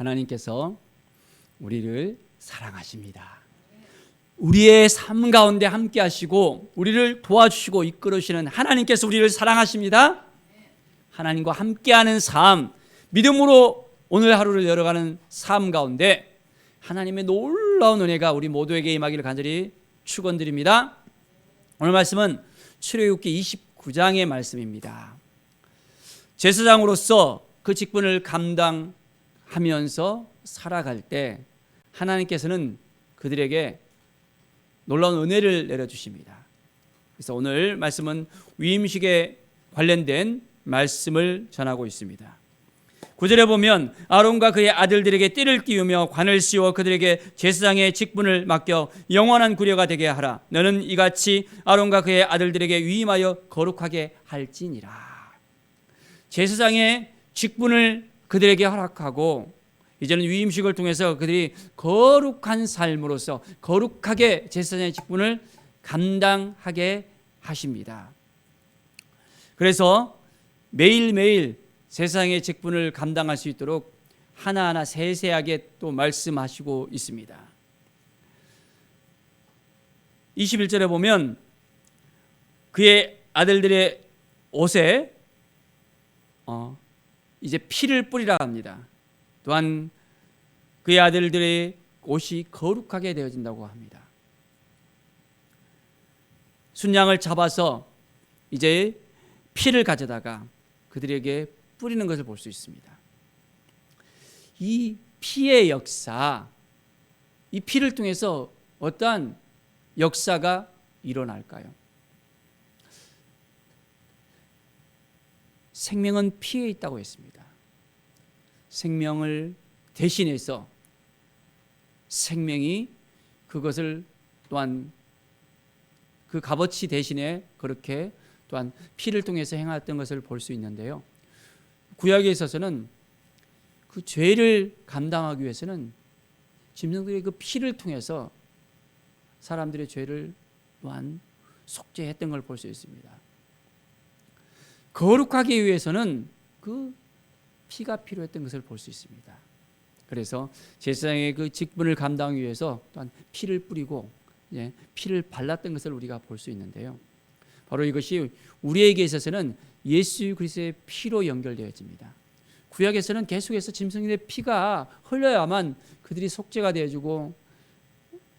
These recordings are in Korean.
하나님께서 우리를 사랑하십니다. 우리의 삶 가운데 함께 하시고 우리를 도와주시고 이끌으시는 하나님께서 우리를 사랑하십니다. 하나님과 함께하는 삶, 믿음으로 오늘 하루를 열어가는 삶 가운데 하나님의 놀라운 은혜가 우리 모두에게 임하기를 간절히 축원드립니다. 오늘 말씀은 출애굽기 29장의 말씀입니다. 제사장으로서 그 직분을 감당하면서 살아갈 때 하나님께서는 그들에게 놀라운 은혜를 내려주십니다. 그래서 오늘 말씀은 위임식에 관련된 말씀을 전하고 있습니다. 9절에 보면 아론과 그의 아들들에게 띠를 띄우며 관을 씌워 그들에게 제사장의 직분을 맡겨 영원한 구려가 되게 하라. 너는 이같이 아론과 그의 아들들에게 위임하여 거룩하게 할지니라. 제사장의 직분을 그들에게 허락하고 이제는 위임식을 통해서 그들이 거룩한 삶으로서 거룩하게 제사장의 직분을 감당하게 하십니다. 그래서 매일매일 제사장의 직분을 감당할 수 있도록 하나하나 세세하게 또 말씀하시고 있습니다. 21절에 보면 그의 아들들의 옷에 이제 피를 뿌리라 합니다. 또한 그의 아들들의 옷이 거룩하게 되어진다고 합니다. 순양을 잡아서 이제 피를 가져다가 그들에게 뿌리는 것을 볼 수 있습니다. 이 피의 역사, 이 피를 통해서 어떠한 역사가 일어날까요? 생명은 피에 있다고 했습니다. 생명을 대신해서 생명이 그것을 또한 그 값어치 대신에 그렇게 또한 피를 통해서 행했던 것을 볼 수 있는데요. 구약에 있어서는 그 죄를 감당하기 위해서는 짐승들의 그 피를 통해서 사람들의 죄를 또한 속죄했던 걸 볼 수 있습니다. 거룩하기 위해서는 그 피가 필요했던 것을 볼 수 있습니다. 그래서 제사장의 그 직분을 감당하기 위해서 또한 피를 뿌리고 피를 발랐던 것을 우리가 볼 수 있는데요. 바로 이것이 우리에게 있어서는 예수 그리스도의 피로 연결되어집니다. 구약에서는 계속해서 짐승의 피가 흘려야만 그들이 속죄가 되어지고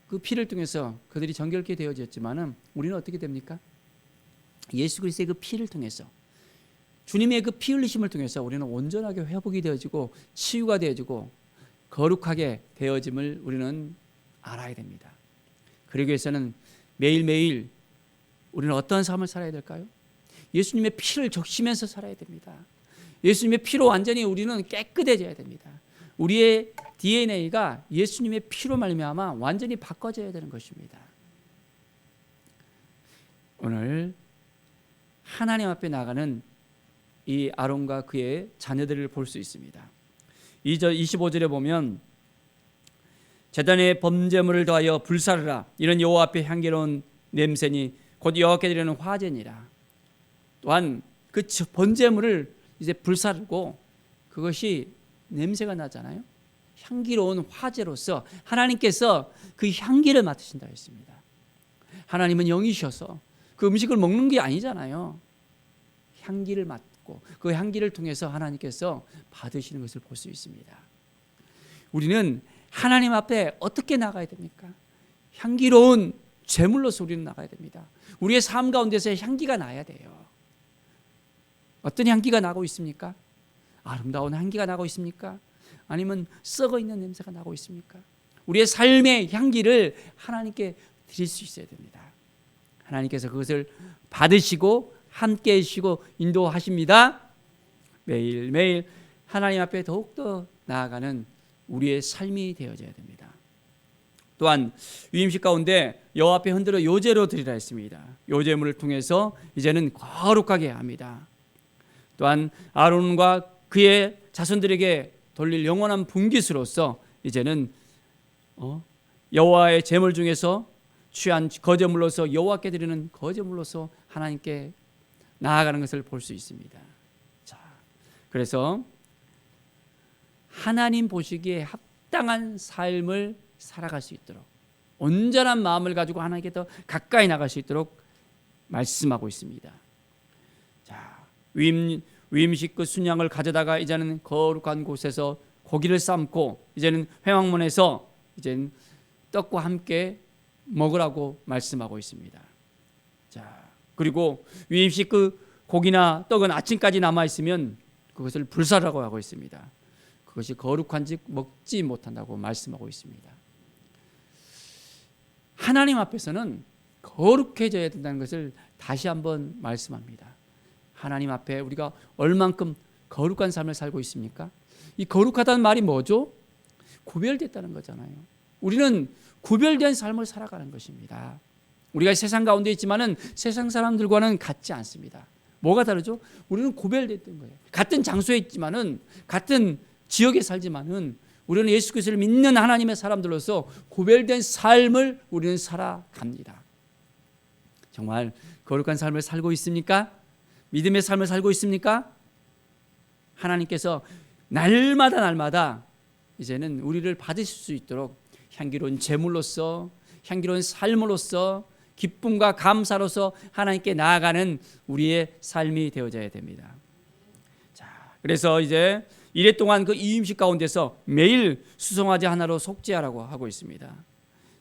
그 피를 통해서 그들이 정결케 되어졌지만은 우리는 어떻게 됩니까? 예수 그리스도의 그 피를 통해서 주님의 그 피 흘리심을 통해서 우리는 온전하게 회복이 되어지고 치유가 되어지고 거룩하게 되어짐을 우리는 알아야 됩니다. 그러기 위해서는 매일매일 우리는 어떤 삶을 살아야 될까요? 예수님의 피를 적시면서 살아야 됩니다. 예수님의 피로 완전히 우리는 깨끗해져야 됩니다. 우리의 DNA가 예수님의 피로 말미암아 완전히 바꿔져야 되는 것입니다. 오늘 하나님 앞에 나가는 이 아론과 그의 자녀들을 볼 수 있습니다. 25절에 보면 제단에 범죄물을 더하여 불사르라. 이런 여호와 앞에 향기로운 냄새니 곧 여호와께 드리는 화제니라. 또한 그 번제물을 이제 불사르고 그것이 냄새가 나잖아요. 향기로운 화제로서 하나님께서 그 향기를 맡으신다 했습니다. 하나님은 영이셔서 그 음식을 먹는 게 아니잖아요. 향기를 맡고 그 향기를 통해서 하나님께서 받으시는 것을 볼 수 있습니다. 우리는 하나님 앞에 어떻게 나가야 됩니까? 향기로운 제물로서 우리는 나가야 됩니다. 우리의 삶 가운데서 향기가 나야 돼요. 어떤 향기가 나고 있습니까? 아름다운 향기가 나고 있습니까? 아니면 썩어 있는 냄새가 나고 있습니까? 우리의 삶의 향기를 하나님께 드릴 수 있어야 됩니다. 하나님께서 그것을 받으시고 함께 해주시고 인도하십니다. 매일매일 하나님 앞에 더욱더 나아가는 우리의 삶이 되어져야 됩니다. 또한 위임식 가운데 여호와 앞에 흔들어 요제로 드리라 했습니다. 요제물을 통해서 이제는 거룩하게 합니다. 또한 아론과 그의 자손들에게 돌릴 영원한 분깃으로서 이제는 여호와의 제물 중에서 취한 거제물로서 여호와께 드리는 거제물로서 하나님께 나아가는 것을 볼 수 있습니다. 자, 그래서 하나님 보시기에 합당한 삶을 살아갈 수 있도록 온전한 마음을 가지고 하나님께 더 가까이 나갈 수 있도록 말씀하고 있습니다. 자, 위임식 그 순양을 가져다가 이제는 거룩한 곳에서 고기를 삶고 이제는 회막문에서 이제는 떡과 함께 먹으라고 말씀하고 있습니다. 자, 그리고 위임식 그 고기나 떡은 아침까지 남아 있으면 그것을 불사라고 하고 있습니다. 그것이 거룩한즉 먹지 못한다고 말씀하고 있습니다. 하나님 앞에서는 거룩해져야 된다는 것을 다시 한번 말씀합니다. 하나님 앞에 우리가 얼만큼 거룩한 삶을 살고 있습니까? 이 거룩하다는 말이 뭐죠? 구별됐다는 거잖아요. 우리는 구별된 삶을 살아가는 것입니다. 우리가 세상 가운데 있지만은 세상 사람들과는 같지 않습니다. 뭐가 다르죠? 우리는 구별됐던 거예요. 같은 장소에 있지만은 같은 지역에 살지만은 우리는 예수 그리스도를 믿는 하나님의 사람들로서 구별된 삶을 우리는 살아갑니다. 정말 거룩한 삶을 살고 있습니까? 믿음의 삶을 살고 있습니까? 하나님께서 날마다 이제는 우리를 받으실 수 있도록 향기로운 제물로서, 향기로운 삶으로서, 기쁨과 감사로서 하나님께 나아가는 우리의 삶이 되어져야 됩니다. 자, 그래서 이제 이래 동안 그 이임식 가운데서 매일 수송아지 하나로 속죄하라고 하고 있습니다.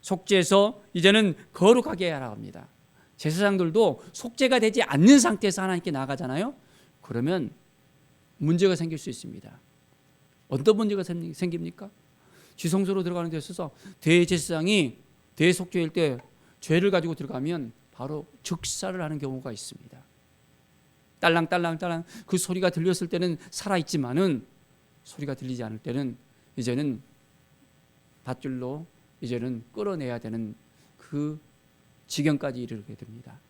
속죄해서 이제는 거룩하게 하라고 합니다. 제사장들도 속죄가 되지 않는 상태에서 하나님께 나아가잖아요. 그러면 문제가 생길 수 있습니다. 어떤 문제가 생깁니까? 지성소로 들어가는 데 있어서 대제사장이 대속죄일 때 죄를 가지고 들어가면 바로 즉사를 하는 경우가 있습니다. 딸랑딸랑딸랑 그 소리가 들렸을 때는 살아있지만은 소리가 들리지 않을 때는 이제는 밧줄로 이제는 끌어내야 되는 그 지경까지 이르게 됩니다.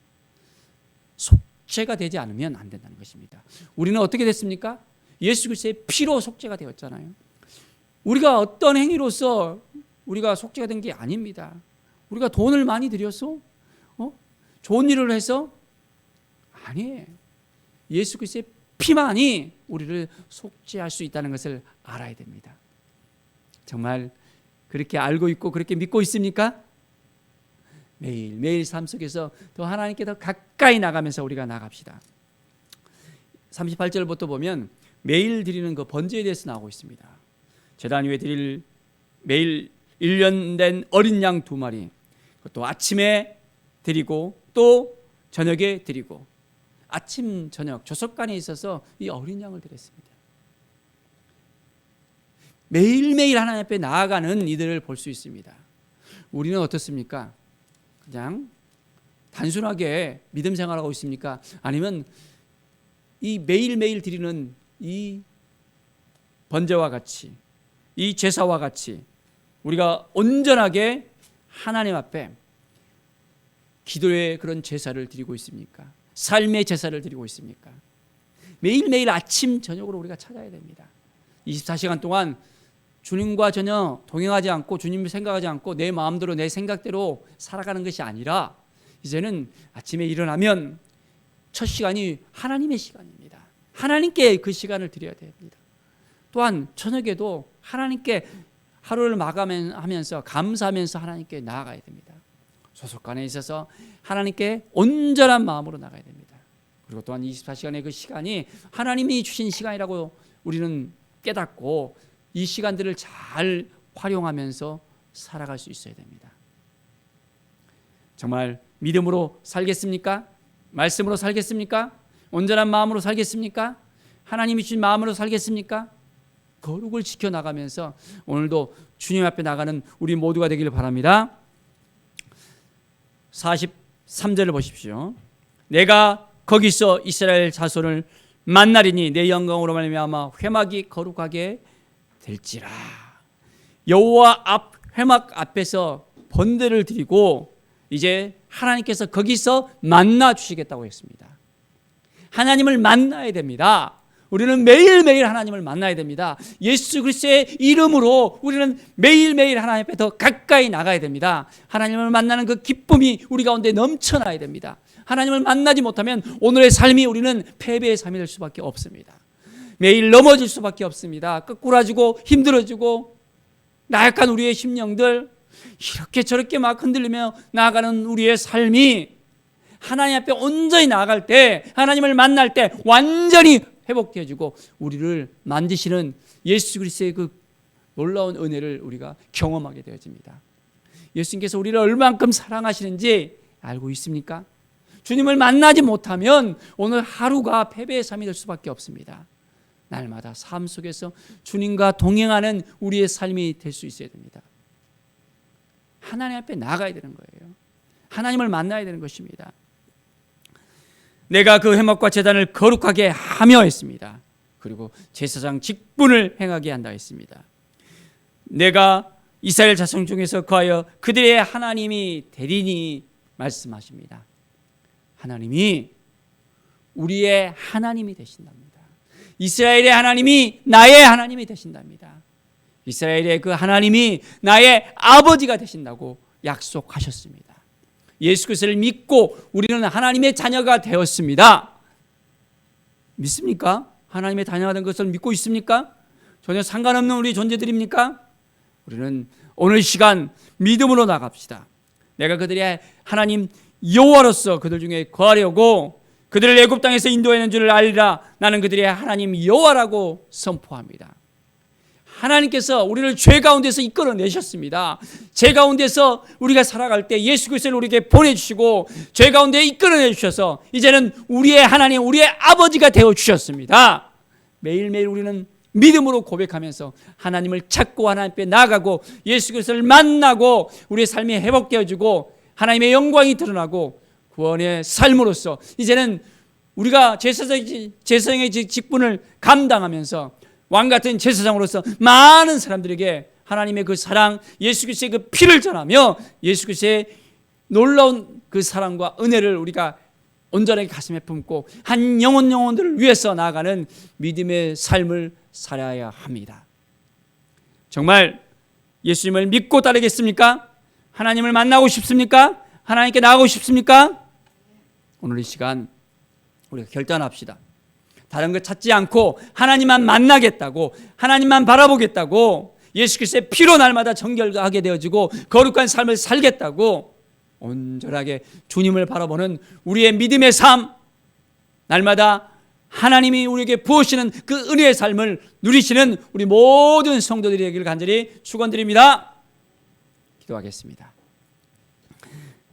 속죄가 되지 않으면 안 된다는 것입니다. 우리는 어떻게 됐습니까? 예수 그리스도의 피로 속죄가 되었잖아요. 우리가 어떤 행위로서 우리가 속죄가 된 게 아닙니다. 우리가 돈을 많이 들여서 좋은 일을 해서 아니에요. 예수 그리스도의 피만이 우리를 속죄할 수 있다는 것을 알아야 됩니다. 정말 그렇게 알고 있고 그렇게 믿고 있습니까? 매일 삶 속에서 더 하나님께 더 가까이 나가면서 우리가 나갑시다. 38절부터 보면 매일 드리는 그 번제에 대해서 나오고 있습니다. 제단 위에 드릴 매일 1년 된 어린 양 2마리, 또 아침에 드리고 또 저녁에 드리고, 아침 저녁 조석간에 있어서 이 어린 양을 드렸습니다. 매일매일 하나님 앞에 나아가는 이들을 볼 수 있습니다. 우리는 어떻습니까? 그냥 단순하게 믿음 생활하고 있습니까? 아니면 이 매일매일 드리는 이 번제와 같이, 이 제사와 같이 우리가 온전하게 하나님 앞에 기도의 그런 제사를 드리고 있습니까? 삶의 제사를 드리고 있습니까? 매일매일 아침 저녁으로 우리가 찾아야 됩니다. 24시간 동안 주님과 전혀 동행하지 않고 주님을 생각하지 않고 내 마음대로 내 생각대로 살아가는 것이 아니라 이제는 아침에 일어나면 첫 시간이 하나님의 시간입니다. 하나님께 그 시간을 드려야 됩니다. 또한 저녁에도 하나님께 하루를 마감하면서 감사하면서 하나님께 나아가야 됩니다. 소속간에 있어서 하나님께 온전한 마음으로 나가야 됩니다. 그리고 또한 24시간의 그 시간이 하나님이 주신 시간이라고 우리는 깨닫고 이 시간들을 잘 활용하면서 살아갈 수 있어야 됩니다. 정말 믿음으로 살겠습니까? 말씀으로 살겠습니까? 온전한 마음으로 살겠습니까? 하나님이 주신 마음으로 살겠습니까? 거룩을 지켜나가면서 오늘도 주님 앞에 나가는 우리 모두가 되기를 바랍니다. 43절을 보십시오. 내가 거기서 이스라엘 자손을 만나리니 내 영광으로 말미암아 회막이 거룩하게 될지라. 여호와 앞 회막 앞에서 번제를 드리고 이제 하나님께서 거기서 만나 주시겠다고 했습니다. 하나님을 만나야 됩니다. 우리는 매일매일 하나님을 만나야 됩니다. 예수 그리스도의 이름으로 우리는 매일매일 하나님 앞에 더 가까이 나가야 됩니다. 하나님을 만나는 그 기쁨이 우리 가운데 넘쳐나야 됩니다. 하나님을 만나지 못하면 오늘의 삶이 우리는 패배의 삶이 될 수밖에 없습니다. 매일 넘어질 수밖에 없습니다. 끄꾸라지고 힘들어지고 나약한 우리의 심령들, 이렇게 저렇게 막 흔들리며 나아가는 우리의 삶이 하나님 앞에 온전히 나아갈 때, 하나님을 만날 때 완전히 회복되어지고 우리를 만드시는 예수 그리스도의 그 놀라운 은혜를 우리가 경험하게 되어집니다. 예수님께서 우리를 얼만큼 사랑하시는지 알고 있습니까? 주님을 만나지 못하면 오늘 하루가 패배의 삶이 될 수밖에 없습니다. 날마다 삶 속에서 주님과 동행하는 우리의 삶이 될 수 있어야 됩니다. 하나님 앞에 나가야 되는 거예요. 하나님을 만나야 되는 것입니다. 내가 그 회막과 제단을 거룩하게 하며 했습니다. 그리고 제사장 직분을 행하게 한다 했습니다. 내가 이스라엘 자손 중에서 거하여 그들의 하나님이 되리니 말씀하십니다. 하나님이 우리의 하나님이 되신답니다. 이스라엘의 하나님이 나의 하나님이 되신답니다. 이스라엘의 그 하나님이 나의 아버지가 되신다고 약속하셨습니다. 예수 그리스도를 믿고 우리는 하나님의 자녀가 되었습니다. 믿습니까? 하나님의 자녀가 된 것을 믿고 있습니까? 전혀 상관없는 우리 존재들입니까? 우리는 오늘 시간 믿음으로 나갑시다. 내가 그들의 하나님 여호와로서 그들 중에 거하려고 그들을 애굽 땅에서 인도하는 줄을 알리라. 나는 그들의 하나님 여호와라고 선포합니다. 하나님께서 우리를 죄 가운데서 이끌어내셨습니다. 죄 가운데서 우리가 살아갈 때 예수 그리스도를 우리에게 보내주시고 죄 가운데 이끌어내 주셔서 이제는 우리의 하나님, 우리의 아버지가 되어주셨습니다. 매일매일 우리는 믿음으로 고백하면서 하나님을 찾고 하나님 앞에 나아가고 예수 그리스도를 만나고 우리의 삶이 회복되어지고 하나님의 영광이 드러나고 구원의 삶으로서 이제는 우리가 제사장의 직분을 감당하면서 왕같은 제사장으로서 많은 사람들에게 하나님의 그 사랑, 예수 그리스도의 그 피를 전하며 예수 그리스도의 놀라운 그 사랑과 은혜를 우리가 온전하게 가슴에 품고 한 영혼들을 위해서 나아가는 믿음의 삶을 살아야 합니다. 정말 예수님을 믿고 따르겠습니까? 하나님을 만나고 싶습니까? 하나님께 나아가고 싶습니까? 오늘 이 시간 우리가 결단합시다. 다른 것 찾지 않고 하나님만 만나겠다고, 하나님만 바라보겠다고, 예수 그리스도의 피로 날마다 정결하게 되어지고 거룩한 삶을 살겠다고 온전하게 주님을 바라보는 우리의 믿음의 삶, 날마다 하나님이 우리에게 부으시는 그 은혜의 삶을 누리시는 우리 모든 성도들이 되기를 간절히 축원드립니다. 기도하겠습니다.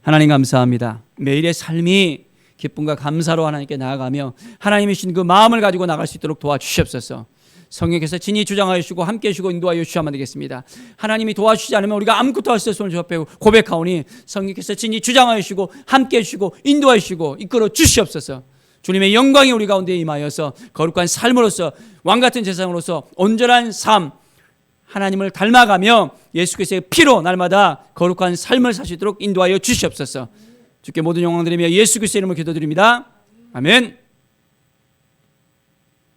하나님 감사합니다. 매일의 삶이 기쁨과 감사로 하나님께 나아가며 하나님이 주신 그 마음을 가지고 나갈 수 있도록 도와주시옵소서. 성령께서 친히 주장하여 주시고 함께해 주시고 인도하여 주시면 되겠습니다. 하나님이 도와주시지 않으면 우리가 아무것도 할 수 없음을 주 앞에 고백하오니 성령께서 친히 주장하여 주시고 함께해 주시고 인도하여 주시고 이끌어 주시옵소서. 주님의 영광이 우리 가운데 임하여서 거룩한 삶으로서 왕같은 제사장으로서 온전한 삶, 하나님을 닮아가며 예수 그리스도의 피로 날마다 거룩한 삶을 살 수 있도록 인도하여 주시옵소서. 주께 모든 영광 드리며 예수 그리스도의 이름으로 기도드립니다. 아멘.